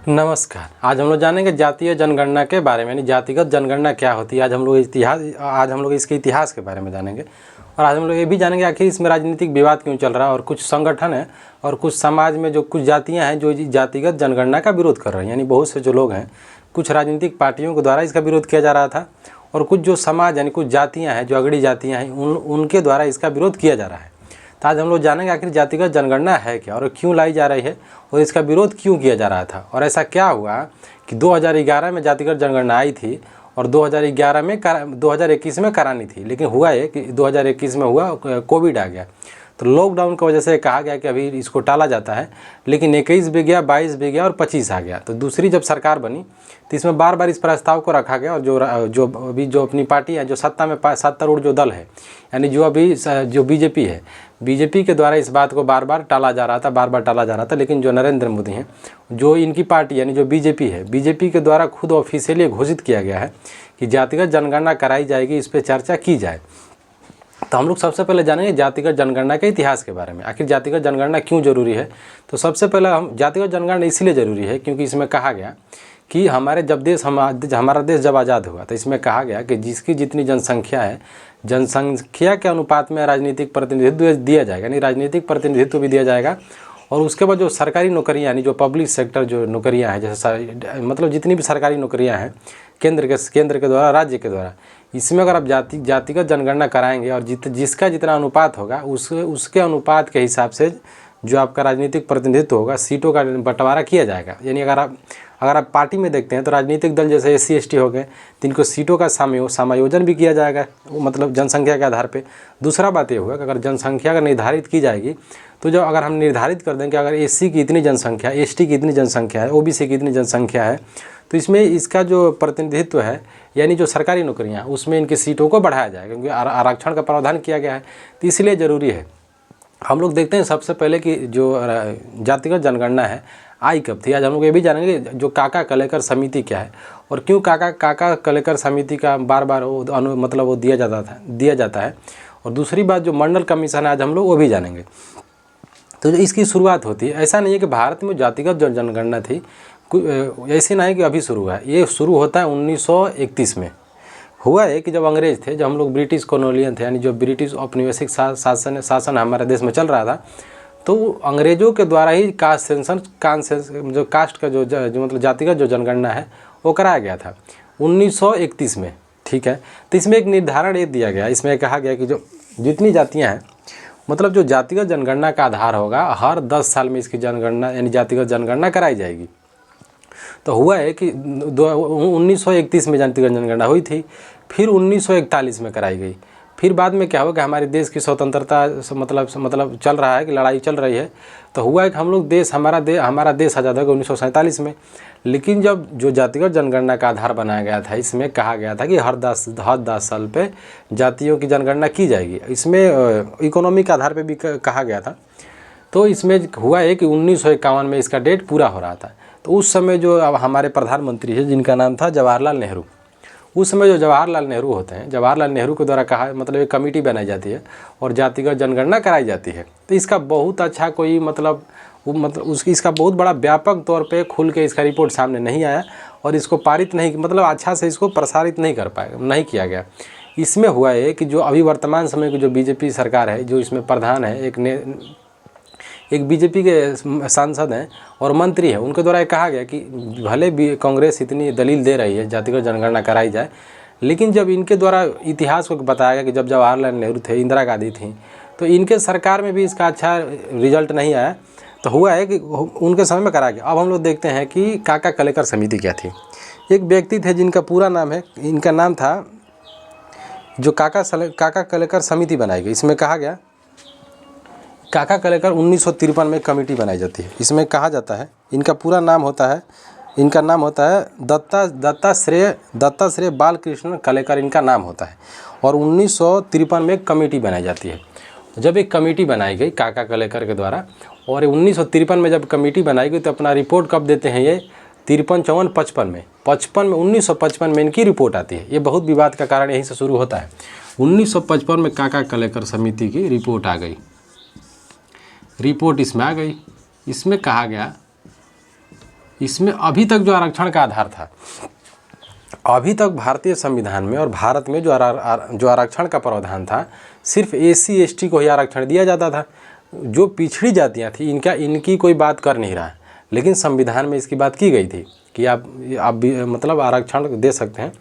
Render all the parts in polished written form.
नमस्कार। आज हम लोग जानेंगे जातीय जनगणना के बारे में, यानी जातिगत जनगणना क्या होती है। आज हम लोग इसके इतिहास के बारे में जानेंगे और आज हम लोग ये भी जानेंगे आखिर इसमें राजनीतिक विवाद क्यों चल रहा है और कुछ संगठन है और कुछ समाज में जो कुछ जातियां हैं जो जातिगत जनगणना का विरोध कर रहे हैं, यानी बहुत से जो लोग हैं, कुछ राजनीतिक पार्टियों के द्वारा इसका विरोध किया जा रहा था और कुछ जो समाज यानी कुछ जातियाँ हैं जो अगड़ी जातियाँ हैं उनके द्वारा इसका विरोध किया जा रहा है। तो आज हम लोग जानेंगे आखिर जातिगत जनगणना है क्या और क्यों लाई जा रही है और इसका विरोध क्यों किया जा रहा था और ऐसा क्या हुआ कि 2011 में जातिगत जनगणना आई थी और 2021 में करानी थी, लेकिन हुआ है कि 2021 में हुआ कोविड आ गया, तो लॉकडाउन की वजह से कहा गया कि अभी इसको टाला जाता है। लेकिन 21 भी गया, 22 भी गया और 25 आ गया। तो दूसरी जब सरकार बनी तो इसमें बार बार इस प्रस्ताव को रखा गया और जो अपनी पार्टी है, जो सत्ता में सत्तारूढ़ जो दल है, यानी जो बीजेपी है, बीजेपी के द्वारा इस बात को बार बार टाला जा रहा था। लेकिन जो नरेंद्र मोदी हैं, जो इनकी पार्टी यानी जो बीजेपी है, बीजेपी के द्वारा खुद ऑफिशियली घोषित किया गया है कि जातिगत जनगणना कराई जाएगी, इस पर चर्चा की जाए। तो हम लोग सबसे पहले जानेंगे जातिगत जनगणना के इतिहास के बारे में। आखिर जातिगत जनगणना क्यों जरूरी है? तो सबसे पहले हम जातिगत जनगणना इसलिए ज़रूरी है क्योंकि इसमें कहा गया कि हमारा देश जब आज़ाद हुआ तो इसमें कहा गया कि जिसकी जितनी जनसंख्या है, जनसंख्या के अनुपात में राजनीतिक प्रतिनिधित्व दिया जाएगा, यानी राजनीतिक प्रतिनिधित्व भी दिया जाएगा। और उसके बाद जो सरकारी नौकरियाँ यानी जो पब्लिक सेक्टर जो नौकरियाँ हैं, जैसे मतलब जितनी भी सरकारी नौकरियाँ हैं केंद्र के द्वारा, राज्य के द्वारा, इसमें अगर आप जातिगत जनगणना कराएंगे और जिसका जितना अनुपात होगा उसके अनुपात के हिसाब से जो आपका राजनीतिक प्रतिनिधित्व होगा, सीटों का बंटवारा किया जाएगा। यानी अगर आप पार्टी में देखते हैं तो राजनीतिक दल जैसे SC ST हो गए तो इनको सीटों का समायोजन भी किया जाएगा, मतलब जनसंख्या के आधार पे। दूसरा बात ये होगा कि अगर जनसंख्या अगर निर्धारित की जाएगी तो जब अगर हम निर्धारित कर दें कि अगर SC की इतनी जनसंख्या, ST की इतनी जनसंख्या है, OBC की इतनी जनसंख्या है, तो इसमें इसका जो प्रतिनिधित्व है यानी जो सरकारी नौकरियाँ हैं उसमें इनकी सीटों को बढ़ाया जाएगा, क्योंकि आरक्षण का प्रावधान किया गया है। तो इसलिए ज़रूरी है। हम लोग देखते हैं सबसे पहले कि जो जातिगत जनगणना है आई कब थी। आज हम लोग ये भी जानेंगे जो काका कलेकर समिति क्या है और क्यों काका कलेकर समिति का बार बार वो दिया जाता है। और दूसरी बात जो मंडल कमीशन है आज हम लोग वो भी जानेंगे। तो जो इसकी शुरुआत होती है, ऐसा नहीं है कि भारत में जातिगत जो जनगणना थी ऐसे नहीं कि अभी शुरू हुआ है, ये शुरू होता है 1931 में। हुआ है कि जब अंग्रेज थे, जब हम लोग ब्रिटिश कॉलोनियल थे, यानी जो ब्रिटिश औपनिवेशिक शासन हमारे देश में चल रहा था, तो अंग्रेज़ों के द्वारा ही कास्ट का जो मतलब जातिगत जो जनगणना है वो कराया गया था 1931 में। ठीक है, तो इसमें एक निर्धारण ये दिया गया, इसमें कहा गया कि जो जितनी जातियाँ हैं, मतलब जो जातिगत जनगणना का आधार होगा, हर 10 साल में इसकी जनगणना यानी जातिगत जनगणना कराई जाएगी। तो हुआ है कि 1931 में जातिगत जनगणना हुई थी, फिर 1941 में कराई गई। फिर बाद में क्या हुआ कि हमारे देश की स्वतंत्रता मतलब चल रहा है कि लड़ाई चल रही है, तो हुआ है कि हम लोग हमारा देश आज़ाद हो गया 1947 में। लेकिन जब जो जातिगत जनगणना का आधार बनाया गया था, इसमें कहा गया था कि हर 10 साल पे जातियों की जनगणना की जाएगी। इसमें इकोनॉमिक आधार पे भी कहा गया था। तो इसमें हुआ है कि 1951 में इसका डेट पूरा हो रहा था। तो उस समय जो अब हमारे प्रधानमंत्री है जिनका नाम था जवाहरलाल नेहरू, उस समय जो जवाहरलाल नेहरू होते हैं, जवाहरलाल नेहरू के द्वारा कहा मतलब एक कमेटी बनाई जाती है और जातिगत जनगणना कराई जाती है। तो इसका बहुत अच्छा कोई इसका बहुत बड़ा व्यापक तौर पे खुल के इसका रिपोर्ट सामने नहीं आया और इसको पारित नहीं, मतलब अच्छा से इसको प्रसारित नहीं किया गया। इसमें हुआ है कि जो अभी वर्तमान समय की जो बीजेपी सरकार है, जो इसमें प्रधान है, एक बीजेपी के सांसद हैं और मंत्री हैं, उनके द्वारा कहा गया कि भले भी कांग्रेस इतनी दलील दे रही है जातिगत जनगणना कराई जाए, लेकिन जब इनके द्वारा इतिहास को बताया गया कि जब जवाहरलाल नेहरू थे, इंदिरा गांधी थी, तो इनके सरकार में भी इसका अच्छा रिजल्ट नहीं आया। तो हुआ है कि उनके समय में करा गया। अब हम लोग देखते हैं कि काका कलेकर समिति क्या थी। एक व्यक्ति थे जिनका पूरा नाम है, इनका नाम था जो काका कलेकर समिति बनाई गई। इसमें कहा गया काका कलेकर 1953 में कमेटी बनाई जाती है। इसमें कहा जाता है इनका पूरा नाम होता है दत्ताश्रेय बालकृष्ण कलेकर इनका नाम होता है और 1953 में कमेटी बनाई जाती है। जब एक कमेटी बनाई गई काका कलेकर के द्वारा और 1953 में जब कमेटी बनाई गई तो अपना रिपोर्ट कब देते हैं ये 53, 54, 55 में 1955 में इनकी रिपोर्ट आती है। ये बहुत विवाद का कारण यहीं से शुरू होता है। 1955 में काका कलेकर समिति की रिपोर्ट आ गई। रिपोर्ट इसमें आ गई। इसमें कहा गया इसमें अभी तक जो आरक्षण का आधार था, अभी तक भारतीय संविधान में और भारत में जो आरक्षण का प्रावधान था, सिर्फ एससी एसटी को ही आरक्षण दिया जाता था। जो पिछड़ी जातियां थी इनकी कोई बात कर नहीं रहा है, लेकिन संविधान में इसकी बात की गई थी कि आप भी मतलब आरक्षण दे सकते हैं।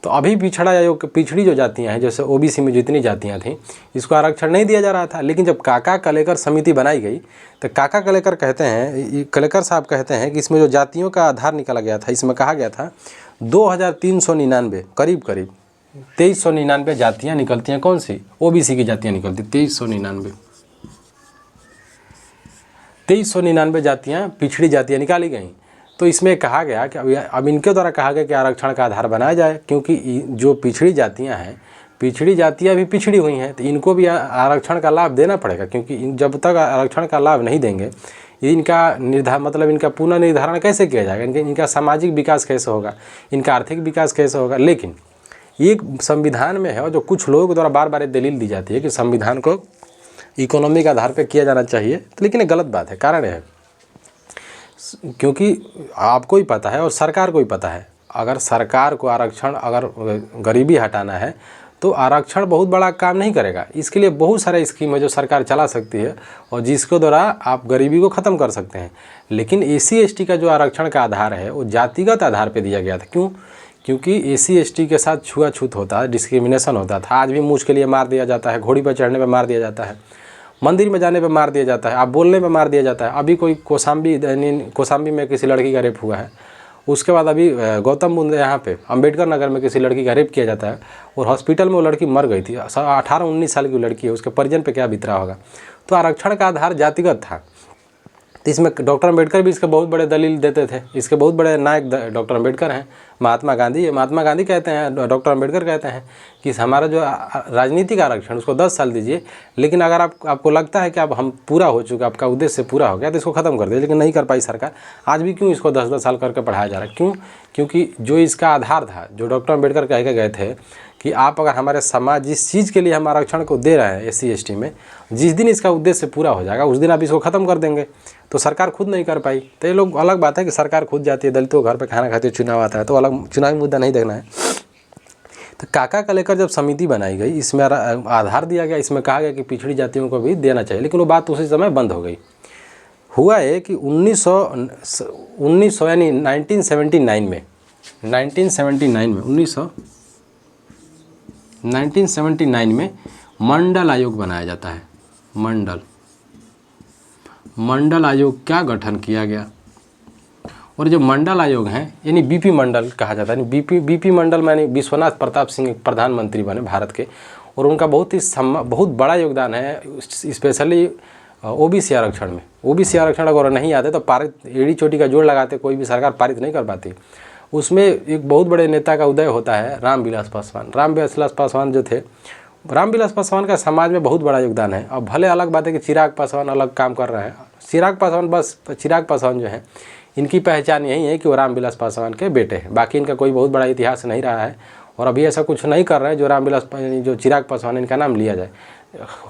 तो अभी पिछड़ा आयोग पिछड़ी जो जातियां हैं, जैसे ओबीसी में जितनी जातियां थीं, इसको आरक्षण नहीं दिया जा रहा था। लेकिन जब काका कलेकर समिति बनाई गई तो काका कलेकर कहते हैं, कलेकर साहब कहते हैं कि इसमें जो जातियों का आधार निकाला गया था, इसमें कहा गया था 2399 करीब 2399 जातियाँ निकलती हैं। कौन सी? ओबीसी की जातियाँ निकलती, 2399 जातियाँ पिछड़ी जातियाँ निकाली गई। तो इसमें कहा गया कि अब इनके द्वारा कहा गया कि आरक्षण का आधार बनाया जाए, क्योंकि जो पिछड़ी जातियाँ हैं, पिछड़ी जातियाँ भी पिछड़ी हुई हैं, तो इनको भी आरक्षण का लाभ देना पड़ेगा। क्योंकि जब तक आरक्षण का लाभ नहीं देंगे, इनका इनका पुनर्निर्धारण कैसे किया जाएगा, इनका सामाजिक विकास कैसे होगा, इनका आर्थिक विकास कैसे होगा। लेकिन एक संविधान में है, और जो कुछ लोगों द्वारा बार बार दलील दी जाती है कि संविधान को इकोनॉमी के आधार पर किया जाना चाहिए, तो लेकिन ये गलत बात है। कारण है क्योंकि आपको ही पता है और सरकार को ही पता है, अगर सरकार को आरक्षण, अगर गरीबी हटाना है तो आरक्षण बहुत बड़ा काम नहीं करेगा। इसके लिए बहुत सारे स्कीम है जो सरकार चला सकती है और जिसके द्वारा आप गरीबी को ख़त्म कर सकते हैं। लेकिन एससी एसटी का जो आरक्षण का आधार है वो जातिगत आधार पर दिया गया था। क्यों? क्योंकि एससी एसटी के साथ छुआछूत होता है, डिस्क्रिमिनेशन होता था। आज भी मूछ के लिए मार दिया जाता है, घोड़ी पर चढ़ने पर मार दिया जाता है, मंदिर में जाने पे मार दिया जाता है, आप बोलने पे मार दिया जाता है। अभी कोई कौशाम्बी में किसी लड़की का रेप हुआ है, उसके बाद अभी गौतम बुद्ध यहाँ पे अंबेडकर नगर में किसी लड़की का रेप किया जाता है और हॉस्पिटल में वो लड़की मर गई थी। 18-19 साल की लड़की है, उसके परिजन पे क्या बीत रहा होगा। तो आरक्षण का आधार जातिगत था। तो इसमें डॉक्टर अंबेडकर भी इसके बहुत बड़े दलील देते थे। इसके बहुत बड़े नायक डॉक्टर अंबेडकर हैं, महात्मा गांधी कहते हैं, डॉक्टर अंबेडकर कहते हैं कि हमारा जो राजनीतिक आरक्षण उसको 10 साल दीजिए, लेकिन अगर आपको लगता है कि अब हम पूरा हो चुका, आपका उद्देश्य पूरा हो गया, तो इसको ख़त्म कर दिया। लेकिन नहीं कर पाई सरकार। आज भी क्यों इसको 10-10 साल करके पढ़ाया जा रहा है? क्यों? क्योंकि जो इसका आधार था, जो डॉक्टर अंबेडकर कह के गए थे कि आप अगर हमारे समाज जिस चीज़ के लिए हम आरक्षण को दे रहे हैं एससी एसटी में, जिस दिन इसका उद्देश्य पूरा हो जाएगा उस दिन आप इसको ख़त्म कर देंगे। तो सरकार खुद नहीं कर पाई। तो ये लोग, अलग बात है कि सरकार खुद जाती है, दलितों घर पे खाना खाती है, चुनाव आता है, तो अलग चुनावी मुद्दा नहीं देखना है। तो काका का लेकर जब समिति बनाई गई, इसमें आधार दिया गया, इसमें कहा गया कि पिछड़ी जातियों को भी देना चाहिए, लेकिन वो बात उसी समय बंद हो गई। हुआ है कि 1900 यानी 1979 में 1979 में मंडल आयोग बनाया जाता है। मंडल आयोग का गठन किया गया। और जो मंडल आयोग हैं, यानी बीपी मंडल कहा जाता है, बीपी मंडल यानी विश्वनाथ प्रताप सिंह प्रधानमंत्री बने भारत के, और उनका बहुत बड़ा योगदान है स्पेशली ओबीसी आरक्षण में। ओबीसी आरक्षण अगर नहीं आते तो पारित, एड़ी चोटी का जोड़ लगाते कोई भी सरकार पारित नहीं कर पाती। उसमें एक बहुत बड़े नेता का उदय होता है, रामविलास पासवान जो थे। रामविलास पासवान का समाज में बहुत बड़ा योगदान है। अब भले अलग बात है कि चिराग पासवान अलग काम कर रहे हैं। चिराग पासवान जो है, इनकी पहचान यही है कि वो रामविलास पासवान के बेटे हैं। बाकी इनका कोई बहुत बड़ा इतिहास नहीं रहा है और अभी ऐसा कुछ नहीं कर रहे हैं जो चिराग पासवान इनका नाम लिया जाए।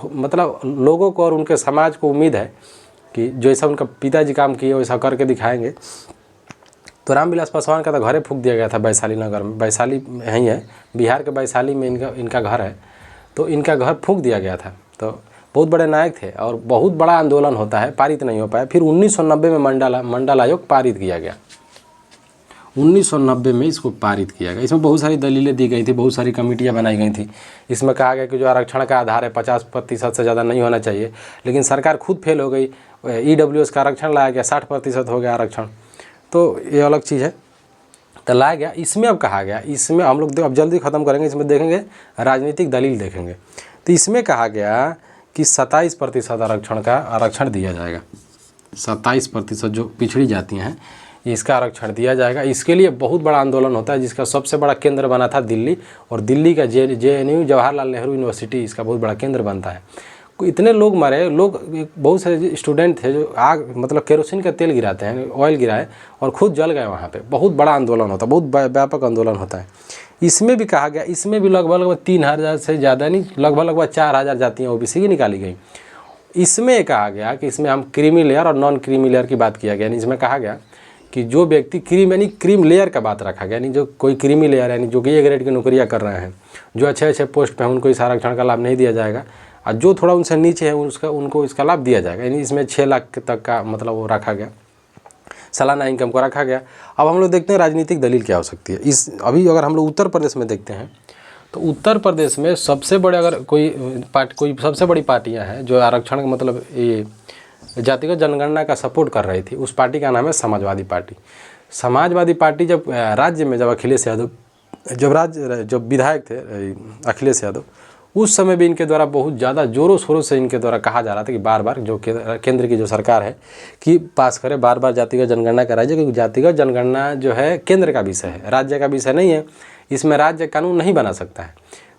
मतलब लोगों को और उनके समाज को उम्मीद है कि जैसा उनका पिताजी काम किए वैसा करके दिखाएंगे। तो रामविलास पासवान का तो घर फूंक दिया गया था वैशाली नगर में। वैशाली यहीं है, बिहार के वैशाली में इनका घर है। तो इनका घर फूंक दिया गया था। तो बहुत बड़े नायक थे और बहुत बड़ा आंदोलन होता है, पारित नहीं हो पाया। फिर 1990 में मंडल आयोग पारित किया गया। 1990 में इसको पारित किया गया। इसमें बहुत सारी दलीलें दी गई थी, बहुत सारी कमेटियां बनाई गई थी। इसमें कहा गया कि जो आरक्षण का आधार है 50% से ज़्यादा नहीं होना चाहिए, लेकिन सरकार खुद फेल हो गई। EWS का आरक्षण लाया गया, 60% हो गया आरक्षण। तो ये अलग चीज़ है, तो लाया गया। इसमें अब कहा गया, इसमें हम लोग अब जल्दी ख़त्म करेंगे, इसमें देखेंगे राजनीतिक दलील देखेंगे। तो इसमें कहा गया कि 27% आरक्षण दिया जाएगा। 27% जो पिछड़ी जातियाँ हैं इसका आरक्षण दिया जाएगा। इसके लिए बहुत बड़ा आंदोलन होता है, जिसका सबसे बड़ा केंद्र बना था दिल्ली, और दिल्ली का JNU जवाहरलाल नेहरू यूनिवर्सिटी इसका बहुत बड़ा केंद्र बनता है। इतने लोग मरे, बहुत सारे स्टूडेंट थे जो आग मतलब केरोसिन का तेल गिराते हैं, ऑयल गिराए और खुद जल गए वहाँ पे। बहुत बड़ा आंदोलन होता है, बहुत व्यापक आंदोलन होता है। इसमें भी कहा गया, इसमें भी लगभग 3000 से ज़्यादा नहीं, लगभग 4000 जातियाँ OBC की निकाली गई। इसमें कहा गया कि इसमें हम क्रीमी लेयर और नॉन क्रीमी लेयर की बात किया गया। इसमें कहा गया कि जो व्यक्ति क्रीम लेयर का बात रखा गया, यानी जो कोई क्रीमी लेयर यानी जो कि ए ग्रेड की नौकरियाँ कर रहे हैं, जो अच्छे अच्छे पोस्ट पे हैं, उनको इस आरक्षण का लाभ नहीं दिया जाएगा, और जो थोड़ा उनसे नीचे है उनको इसका लाभ दिया जाएगा। यानी इसमें 6 लाख तक का मतलब वो रखा गया, सालाना इनकम को रखा गया। अब हम लोग देखते हैं राजनीतिक दलील क्या हो सकती है। अभी अगर हम लोग उत्तर प्रदेश में देखते हैं तो उत्तर प्रदेश में सबसे बड़े अगर कोई सबसे बड़ी पार्टियां हैं जो आरक्षण का मतलब ये जातिगत जनगणना का सपोर्ट कर रही थी, उस पार्टी का नाम है समाजवादी पार्टी। समाजवादी पार्टी जब राज्य में जब अखिलेश यादव जब विधायक थे अखिलेश यादव, उस समय भी इनके द्वारा बहुत ज़्यादा ज़ोरों शोरों से इनके द्वारा कहा जा रहा था कि बार बार जो केंद्र की जो सरकार है कि पास करे, बार बार जातिगत जनगणना कराई जाए, क्योंकि जातिगत जनगणना जो है केंद्र का विषय है, राज्य का विषय नहीं है, इसमें राज्य कानून नहीं बना सकता है।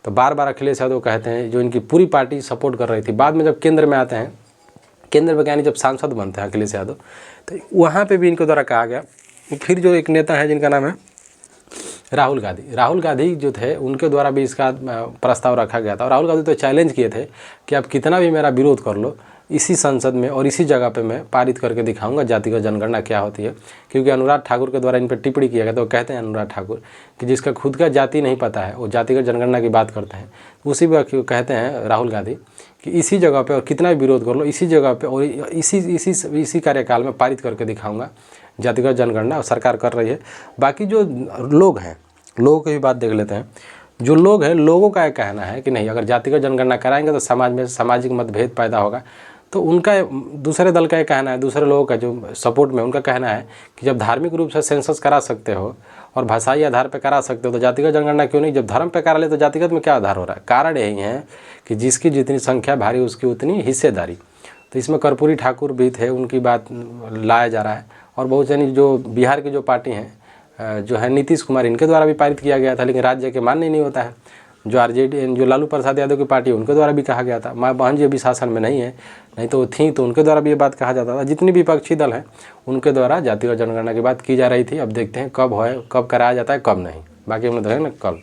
तो बार बार अखिलेश यादव कहते हैं, जो इनकी पूरी पार्टी सपोर्ट कर रही थी। बाद में जब केंद्र में आते हैं, केंद्र में यानी जब सांसद बनते हैं अखिलेश यादव, तो वहाँ पर भी इनके द्वारा कहा गया। फिर जो एक नेता है जिनका नाम है राहुल गांधी जो थे, उनके द्वारा भी इसका प्रस्ताव रखा गया था। और राहुल गांधी तो चैलेंज किए थे कि आप कितना भी मेरा विरोध कर लो, इसी संसद में और इसी जगह पे मैं पारित करके दिखाऊंगा जातिगत जनगणना क्या होती है। क्योंकि अनुराग ठाकुर के द्वारा इन पर टिप्पणी किया गया, तो कहते हैं अनुराग ठाकुर कि जिसका खुद का जाति नहीं पता है वो जातिगत जनगणना की बात करते हैं। उसी पर कहते हैं राहुल गांधी कि इसी जगह पे और कितना भी विरोध कर लो, इसी जगह पे और इसी कार्यकाल में पारित करके दिखाऊंगा जातिगत जनगणना, और सरकार कर रही है। बाकी जो लोग हैं, लोगों की भी बात देख लेते हैं। जो लोग हैं, लोगों का यह कहना है कि नहीं, अगर जातिगत जनगणना कराएंगे तो समाज में सामाजिक मतभेद पैदा होगा। तो उनका दूसरे दल का ये कहना है, दूसरे लोगों का जो सपोर्ट में उनका कहना है कि जब धार्मिक रूप से सेंसस करा सकते हो और भाषाई आधार पर करा सकते हो तो जातिगत जनगणना क्यों नहीं? जब धर्म पे करा ले तो जातिगत में क्या आधार हो रहा है? कारण यही है कि जिसकी जितनी संख्या भारी उसकी उतनी हिस्सेदारी। तो इसमें कर्पूरी ठाकुर भी थे, उनकी बात लाया जा रहा है। और बहुत सारी जो बिहार की जो पार्टी हैं जो है नीतीश कुमार, इनके द्वारा भी पारित किया गया था, लेकिन राज्य के मान्य नहीं होता है। जो आरजेडी जो लालू प्रसाद यादव की पार्टी, उनके द्वारा भी कहा गया था। माँ बहन जी अभी शासन में नहीं है, नहीं तो थी तो उनके द्वारा भी ये बात कहा जाता था। जितनी भी विपक्षी दल हैं उनके द्वारा जातिगत जनगणना की बात की जा रही थी। अब देखते हैं कब कराया जाता है, कब नहीं। बाकी हम लोग देखेंगे ना कल।